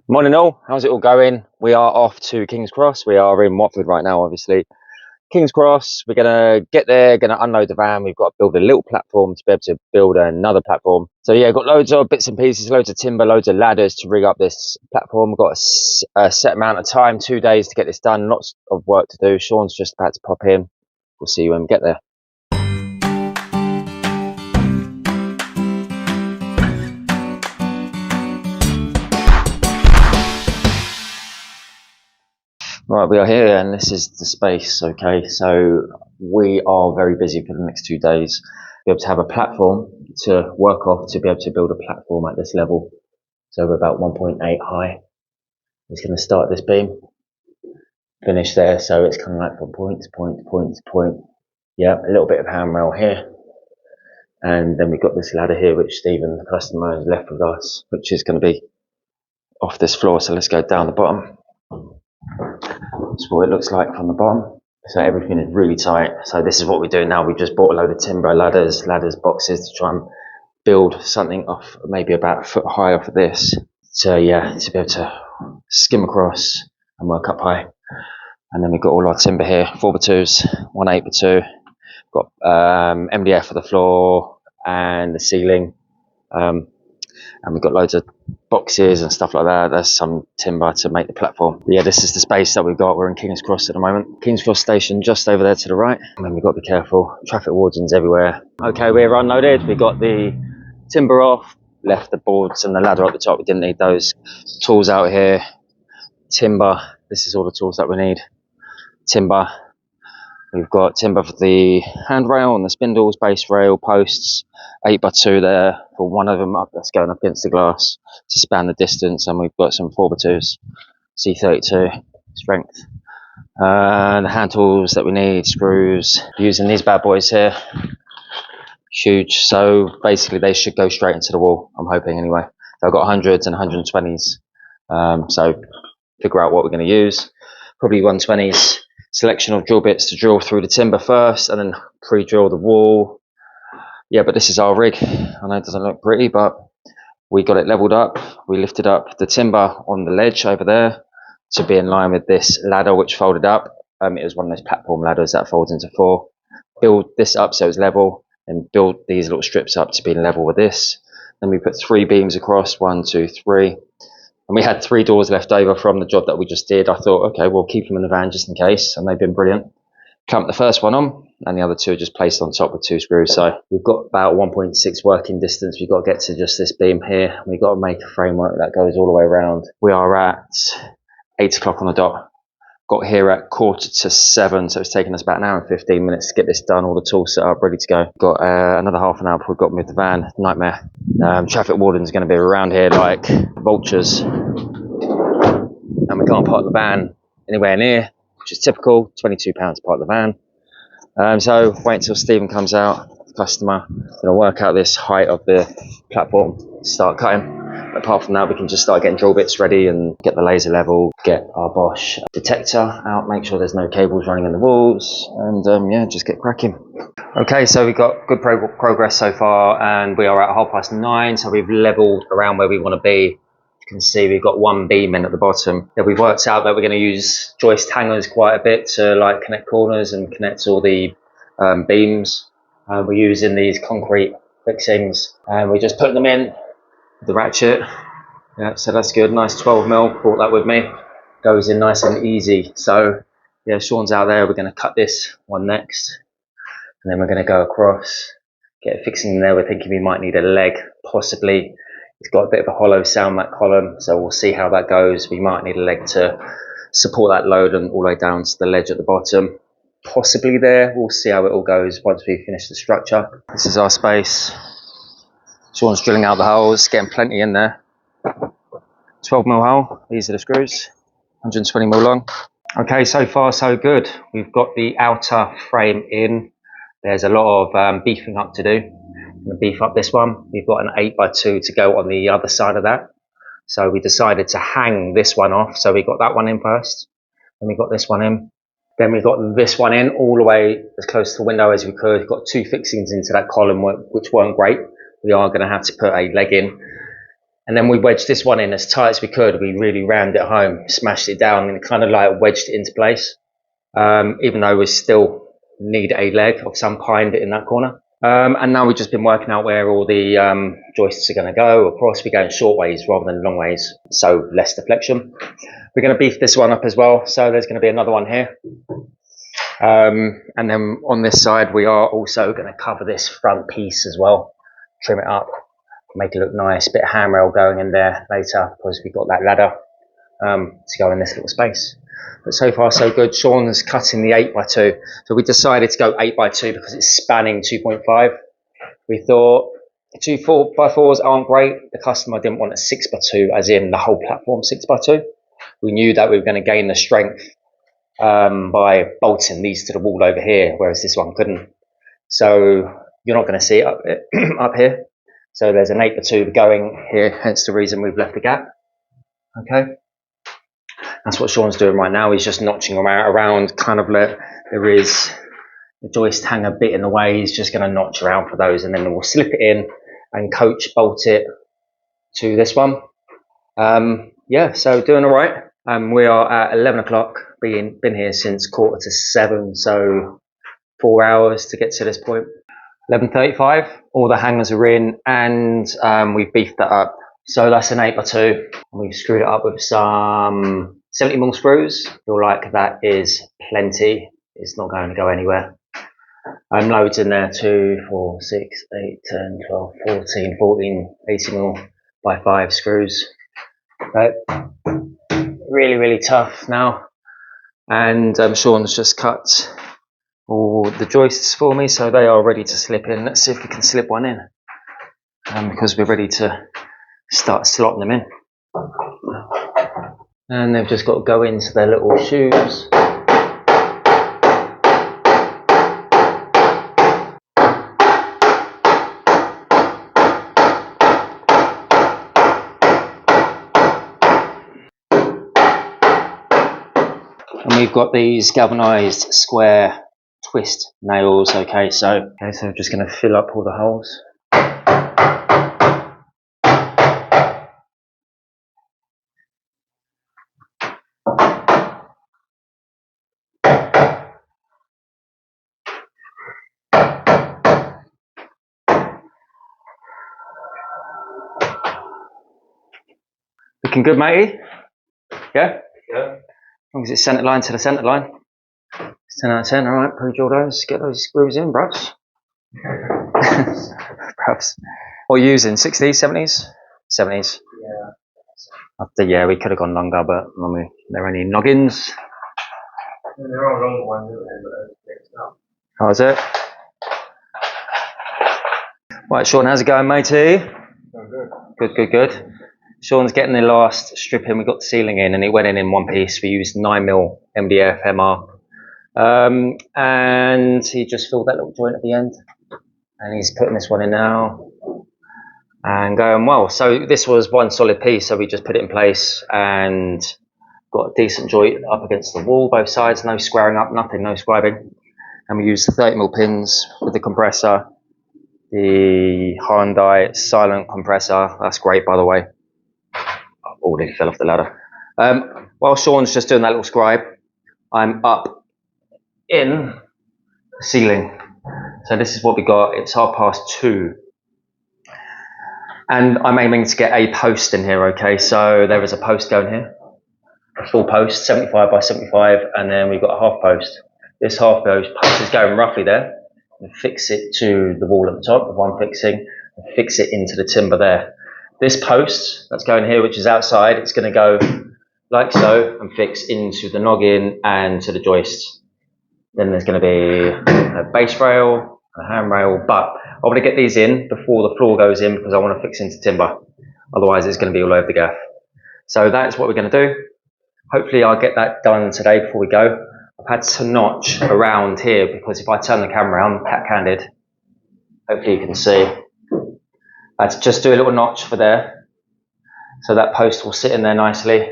Morning all, how's it all going? We are off to King's Cross. We are in Watford right now, obviously. King's Cross, we're gonna get there, gonna unload the van. We've got to build a little platform to be able to build another platform. So yeah, got loads of bits and pieces, loads of timber, loads of ladders to rig up this platform. We've got a set amount of time, 2 days to get this done. Lots of work to do. Sean's just about to pop in. We'll see you when we get there. Right, we are here and this is the space, okay? So we are very busy for the next 2 days. Be able to have a platform to work off to be able to build a platform at this level. So we're about 1.8 high. He's going to start this beam, finish there, so it's kind of like from point to point to point to point. Yeah, a little bit of handrail here. And then we've got this ladder here, which Stephen, the customer, has left with us, which is going to be off this floor. So let's go down the bottom. That's what it looks like from the bottom. So everything is really tight. So this is what we're doing now. We just bought a load of timber, ladders, boxes to try and build something off, maybe about a foot high off of this. So yeah, to be able to skim across and work up high. And then we've got all our timber here, 4x2s, 1/8x2. Got MDF for the floor and the ceiling. And we've got loads of boxes and stuff like that. There's some timber to make the platform. But yeah, this is the space that we've got. We're in King's Cross at the moment. King's Cross station just over there to the right. And then we've got to be careful. Traffic wardens everywhere. Okay, we're unloaded. We got the timber off, left the boards and the ladder at the top. We didn't need those. Tools out here. Timber. This is all the tools that we need. Timber. We've got timber for the handrail and the spindles, base rail, posts, 8x2 there for one of them up that's going up against the glass to span the distance, and we've got some 4x2s, C32 strength. The hand tools that we need, screws, using these bad boys here, huge, so basically they should go straight into the wall, I'm hoping anyway. So I've got 100s and 120s, so figure out what we're going to use, probably 120s. Selection of drill bits to drill through the timber first and then pre-drill the wall. Yeah, but this is our rig. I know it doesn't look pretty, but we got it leveled up. We lifted up the timber on the ledge over there to be in line with this ladder which folded up. It was one of those platform ladders that folds into 4. Build this up so it's level and build these little strips up to be level with this. Then we put 3 beams across, 1, 2, 3. And we had 3 doors left over from the job that we just did. I thought, okay, we'll keep them in the van just in case. And they've been brilliant. Clamped the first one on, and the other 2 are just placed on top with 2 screws. So we've got about 1.6 working distance. We've got to get to just this beam here. We've got to make a framework that goes all the way around. We are at 8 o'clock on the dot. Got here at 6:45, so it's taken us about an hour and 15 minutes to get this done. All the tools set up, ready to go. Got another half an hour before we got with the van. Nightmare. Traffic wardens are going to be around here like vultures. And we can't park the van anywhere near, which is typical. £22 to park the van. So wait until Stephen comes out, the customer. Going to work out this height of the platform, start cutting. Apart from that, we can just start getting drill bits ready and get the laser level, get our Bosch detector out, make sure there's no cables running in the walls, and yeah, just get cracking. Okay, so we've got good progress so far, and we are at 9:30, so we've leveled around where we want to be. You can see we've got 1 beam in at the bottom. Yeah, we've worked out that we're going to use joist hangers quite a bit to like connect corners and connect all the beams. We're using these concrete fixings, and we're just putting them in the ratchet. Yeah, so that's good. Nice 12mm. Brought that with me. Goes in nice and easy. So yeah, Sean's out there. We're going to cut this one next, and then we're going to go across, get a fixing in there. We're thinking we might need a leg, possibly. It's got a bit of a hollow sound, that column, so we'll see how that goes. We might need a leg to support that load and all the way down to the ledge at the bottom. Possibly there. We'll see how it all goes once we finish the structure. This is our space. Sean's drilling out the holes, getting plenty in there. 12mm hole, these are the screws, 120mm long. Okay, so far so good. We've got the outer frame in. There's a lot of beefing up to do. I'm going to beef up this one. We've got an 8x2 to go on the other side of that. So we decided to hang this one off. So we got that one in first. Then we got this one in. Then we got this one in all the way as close to the window as we could. We've got 2 fixings into that column which weren't great. We are going to have to put a leg in. And then we wedged this one in as tight as we could. We really rammed it home, smashed it down, and kind of like wedged it into place. Even though we still need a leg of some kind in that corner. And now we've just been working out where all the joists are going to go. Of course, we're going short ways rather than long ways, so less deflection. We're going to beef this one up as well, so there's going to be another one here. And then on this side, we are also going to cover this front piece as well, trim it up, make it look nice. Bit of handrail going in there later because we've got that ladder to go in this little space. But so far so good. Sean's cutting the 8x2, so we decided to go 8x2 because it's spanning 2.5. We thought 2 4x4s aren't great. The customer didn't want a 6x2, as in the whole platform 6x2. We knew that we were going to gain the strength by bolting these to the wall over here, whereas this one couldn't. So you're not going to see it up here. So there's an 8x2 going here, hence the reason we've left the gap. Okay. That's what Sean's doing right now. He's just notching them out around, kind of let there is the joist hang a bit in the way. He's just going to notch around for those, and then we'll slip it in and coach bolt it to this one. Yeah, so doing all right. We are at 11 o'clock, been here since 6:45, so 4 hours to get to this point. 11:35, all the hangers are in, and we've beefed that up. So that's an 8x2. We've screwed it up with some 70mm screws. Feel like that is plenty. It's not going to go anywhere. Loads in there, 2, 4, 6, 8, 10, 12, 14 80mm by 5 screws. But really tough now. And Sean's just cut all the joists for me, so they are ready to slip in. Let's see if we can slip one in, because we're ready to start slotting them in. And they've just got to go into their little shoes. And we've got these galvanized square twist nails. Okay, so I'm just going to fill up all the holes. Looking good, matey? Yeah? Yeah. As long as it's centre line to the centre line. It's 10 out of 10, alright, pre-drill those, get those screws in, bruv. Perhaps. What are you using, 60s, 70s? 70s? Yeah. Yeah, we could have gone longer, but they're only noggins. Yeah, there are longer ones, isn't there? How is it? Right, Sean, how's it going, matey? Good. Sean's getting the last strip in. We got the ceiling in, and it went in one piece. We used 9mm MDF MR, and he just filled that little joint at the end, and he's putting this one in now, and going well. So this was one solid piece, so we just put it in place and got a decent joint up against the wall, both sides, no squaring up, nothing, no scribing, and we used the 30mm pins with the compressor, the Hyundai silent compressor. That's great, by the way. Oh, they fell off the ladder. While Sean's just doing that little scribe, I'm up in the ceiling. So this is what we got. It's 2:30. And I'm aiming to get a post in here, okay? So there is a post going here. A full post, 75 by 75, and then we've got a half post. This half post is going roughly there. And fix it to the wall at the top of one fixing, and fix it into the timber there. This post that's going here, which is outside, it's going to go like so and fix into the noggin and to the joist. Then there's going to be a base rail, a handrail, but I want to get these in before the floor goes in because I want to fix into timber. Otherwise, it's going to be all over the gaff. So that's what we're going to do. Hopefully, I'll get that done today before we go. I've had to notch around here because if I turn the camera around, cat-candid, hopefully you can see. I had to just do a little notch for there, so that post will sit in there nicely.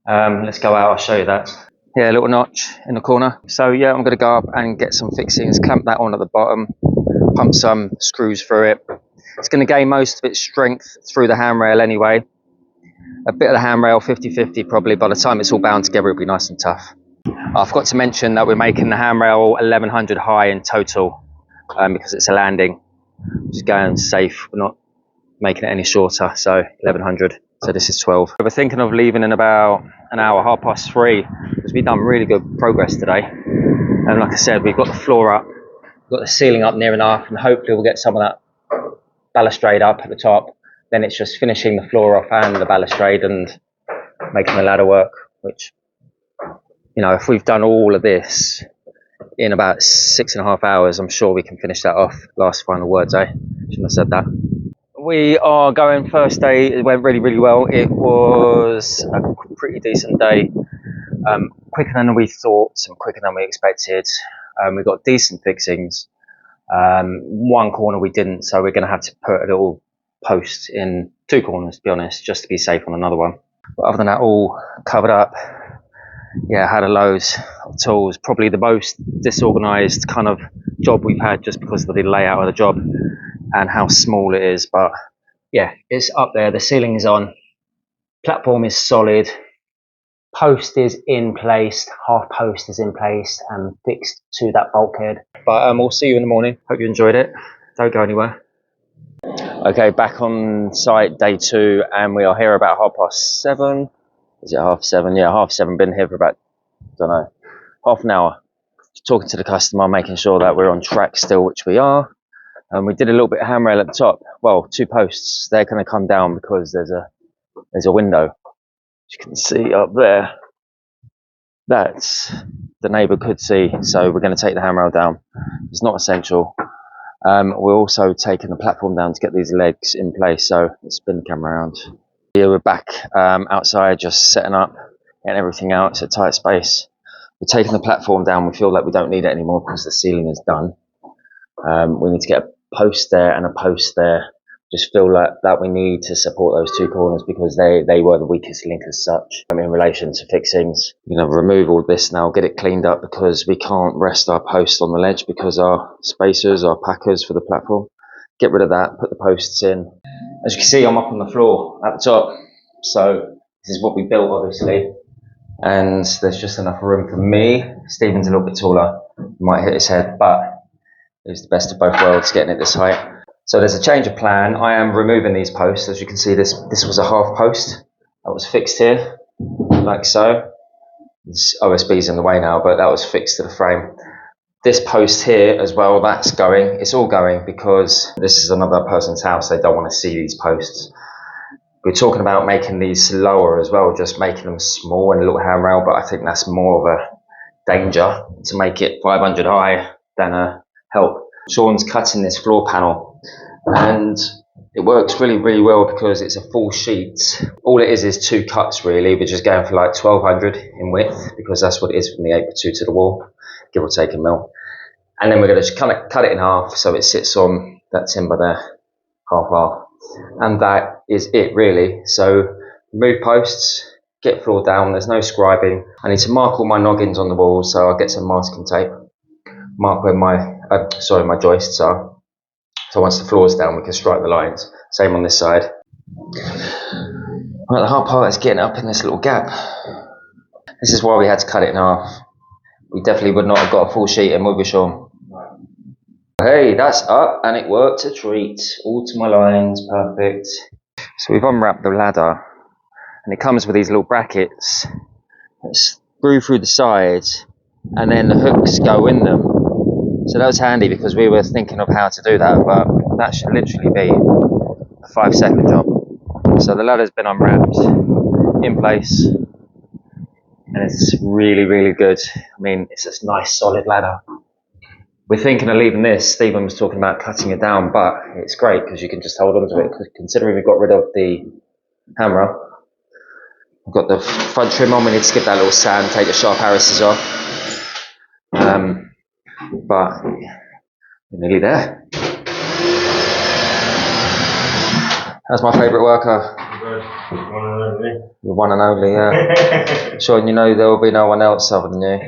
Let's go out, I'll show you that. Yeah, a little notch in the corner. So yeah, I'm going to go up and get some fixings, clamp that on at the bottom, pump some screws through it, It's going to gain most of its strength through the handrail anyway. A bit of the handrail, 50-50 probably. By the time it's all bound together, it'll be nice and tough. I forgot to mention that we're making the handrail 1100 high in total because it's a landing. Just going safe, we're not making it any shorter, so 1100. So this is 12. We're thinking of leaving in about an hour, 3:30, because we've done really good progress today. And like I said, we've got the floor up, we've got the ceiling up near enough, and hopefully we'll get some of that balustrade up at the top. Then it's just finishing the floor off and the balustrade and making the ladder work, which, you know, if we've done all of this in about 6.5 hours, I'm sure we can finish that off. Last final words, eh? Shouldn't have said that. We are going first day. It went really, really well. It was a pretty decent day. Quicker than we thought and quicker than we expected. We got decent fixings. One corner we didn't, so we're going to have to put a little post in 2 corners, to be honest, just to be safe on another one. But other than that, all covered up. Yeah, had a load of tools. Probably the most disorganised kind of job we've had, just because of the layout of the job and how small it is. But yeah, it's up there. The ceiling is on. Platform is solid. Post is in place. Half post is in place and fixed to that bulkhead. But we'll see you in the morning. Hope you enjoyed it. Don't go anywhere. Okay, back on site, day 2, and we are here about 7:30. Is it 7:30? Yeah, 7:30. Been here for about, I don't know, half an hour. Talking to the customer, making sure that we're on track still, which we are. And we did a little bit of handrail at the top. Well, 2 posts. They're going to come down because there's a window. As you can see up there, that's the neighbour could see. So we're going to take the handrail down. It's not essential. We're also taking the platform down to get these legs in place. So let's spin the camera around. Here we're back outside, just setting up, getting everything out. It's a tight space. We're taking the platform down. We feel like we don't need it anymore because the ceiling is done. We need to get a post there and a post there. Just feel like that we need to support those 2 corners because they were the weakest link as such. I mean, in relation to fixings, you know, remove all this now, get it cleaned up because we can't rest our post on the ledge because our spacers, our packers for the platform. Get rid of that, put the posts in. As you can see, I'm up on the floor at the top. So this is what we built, obviously. And there's just enough room for me. Stephen's a little bit taller, might hit his head, but it's the best of both worlds getting it this height. So there's a change of plan. I am removing these posts. As you can see, this was a half post that was fixed here, like so. This OSB's in the way now, but that was fixed to the frame. This post here as well, that's going. It's all going because this is another person's house. They don't want to see these posts. We're talking about making these lower as well, just making them small and a little handrail, but I think that's more of a danger to make it 500 high than a help. Sean's cutting this floor panel and it works really, really well because it's a full sheet. All it is 2 cuts really. We're just going for like 1200 in width because that's what it is from the 8x2 to the wall, give or take a mil. And then we're going to just kind of cut it in half so it sits on that timber there, half. And that is it really. So remove posts, get floor down, there's no scribing. I need to mark all my noggins on the wall, so I'll get some masking tape. Mark where my joists are. So once the floor's down, we can strike the lines. Same on this side. Right, the hard part is getting up in this little gap. This is why we had to cut it in half. We definitely would not have got a full sheet in, would we, Sean? Hey, that's up and it worked a treat. All to my lines, perfect. So we've unwrapped the ladder and it comes with these little brackets that screw through the sides and then the hooks go in them. So that was handy because we were thinking of how to do that, but that should literally be a 5-second job. So the ladder's been unwrapped, in place, and it's really, really good. I mean, it's a nice solid ladder. We're thinking of leaving this. Stephen was talking about cutting it down, but it's great because you can just hold on to it. Considering we've got rid of the hammer, we've got the front trim on, we need to skip that little sand, take the sharp Harris's off. But we're nearly there. That's my favourite worker. One and only. You're one and only, yeah. Sean, you know there will be no one else other than you.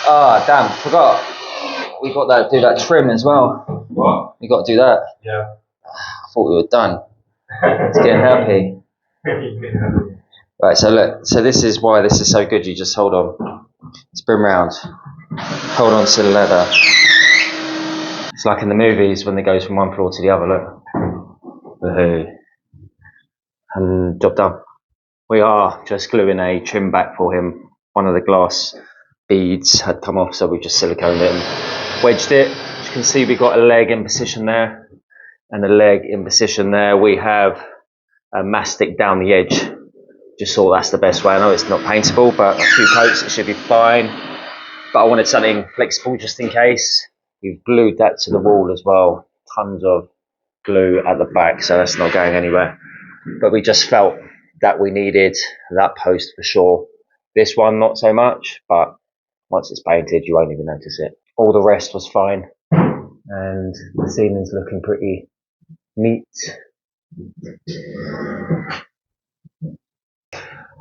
Ah, damn, forgot. we got that, do that trim as well. What? We got to do that. Yeah. I thought we were done. It's getting happy. Right, so look, so this is why this is so good. You just hold on. Spin round. Hold on to the leather. It's like in the movies when they go from one floor to the other, look. Woohoo. And job done. We are just gluing a trim back for him. One of the glass beads had come off, so we just siliconed it and wedged it. As you can see, we got a leg in position there and a leg in position there. We have a mastic down the edge. Just thought that's the best way. I know it's not paintable, but a few coats, it should be fine. But I wanted something flexible just in case. We've glued that to the wall as well. Tons of glue at the back, so that's not going anywhere. But we just felt that we needed that post for sure. This one, not so much, but once it's painted, you won't even notice it. All the rest was fine. And the ceiling's looking pretty neat.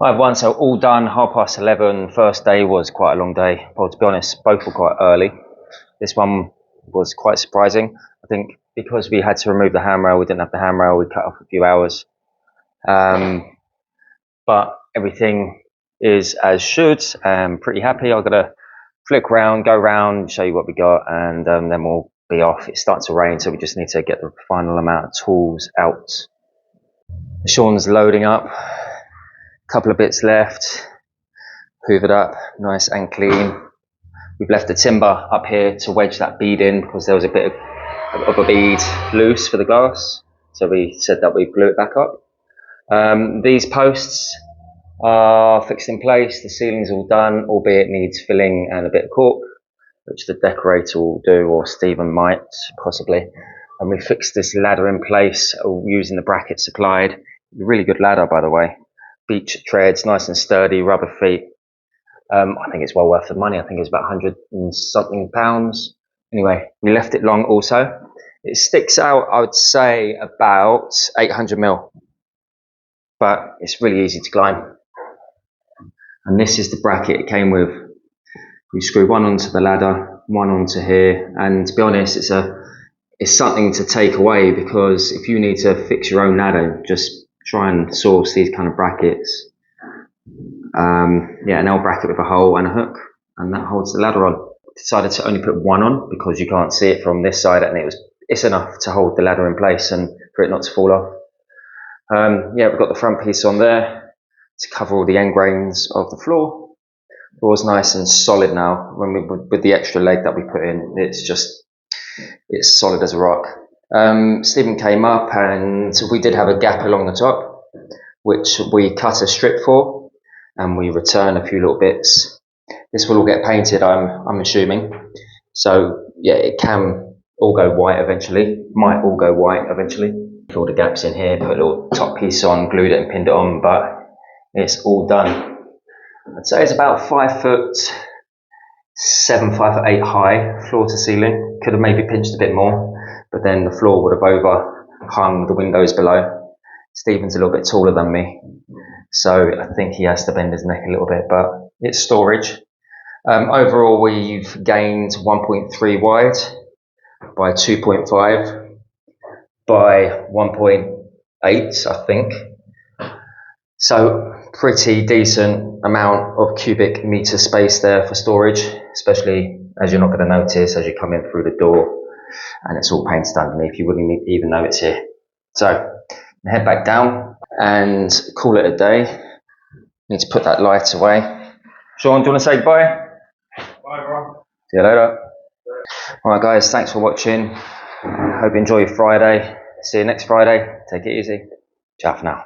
I have one, so all done, 11:30. First day was quite a long day. Well, to be honest, both were quite early. This one was quite surprising. I think because we had to remove the handrail, we didn't have the handrail, we cut off a few hours. But everything is as should. I'm pretty happy. I've got to flick round, go round, show you what we got, and then we'll be off. It's starting to rain, so we just need to get the final amount of tools out. Sean's loading up. Couple of bits left, hoovered up, nice and clean. We've left the timber up here to wedge that bead in because there was a bit of a bead loose for the glass, so we said that we'd glue it back up. These posts are fixed in place, the ceiling's all done, albeit needs filling and a bit of cork, which the decorator will do, or Stephen might, possibly. And we fixed this ladder in place using the brackets supplied. Really good ladder, by the way. Beech treads, nice and sturdy, rubber feet. I think it's well worth the money. I think it's about 100 and something pounds. Anyway, we left it long also. It sticks out, I would say, about 800 mil. But it's really easy to climb. And this is the bracket it came with. We screw one onto the ladder, one onto here. And to be honest, it's something to take away, because if you need to fix your own ladder, just try and source these kind of brackets. Yeah, an L bracket with a hole and a hook, and that holds the ladder on. Decided to only put one on because you can't see it from this side, and it's enough to hold the ladder in place and for it not to fall off. Yeah, we've got the front piece on there to cover all the end grains of the floor. The floor's nice and solid now. With the extra leg that we put in, it's solid as a rock. Stephen came up, and we did have a gap along the top, which we cut a strip for, and we return a few little bits. This will all get painted, I'm assuming. So yeah, it can all go white eventually. Might all go white eventually. Fill the gaps in here, put a little top piece on, glued it and pinned it on, but it's all done. I'd say it's about 5'7", 5'8" high, floor to ceiling. Could have maybe pinched a bit more, but then the floor would have overhung the windows below. Stephen's a little bit taller than me, so I think he has to bend his neck a little bit, but it's storage. Overall, we've gained 1.3 wide by 2.5 by 1.8, I think. So pretty decent amount of cubic meter space there for storage, especially as you're not going to notice as you come in through the door, and it's all painted underneath. You wouldn't even know it's here. So head back down and call it a day. Need to put that light away. Sean, do you want to say goodbye? Bye, bro. See you later. Alright guys, thanks for watching. Hope you enjoy your Friday. See you next Friday. Take it easy. Ciao for now.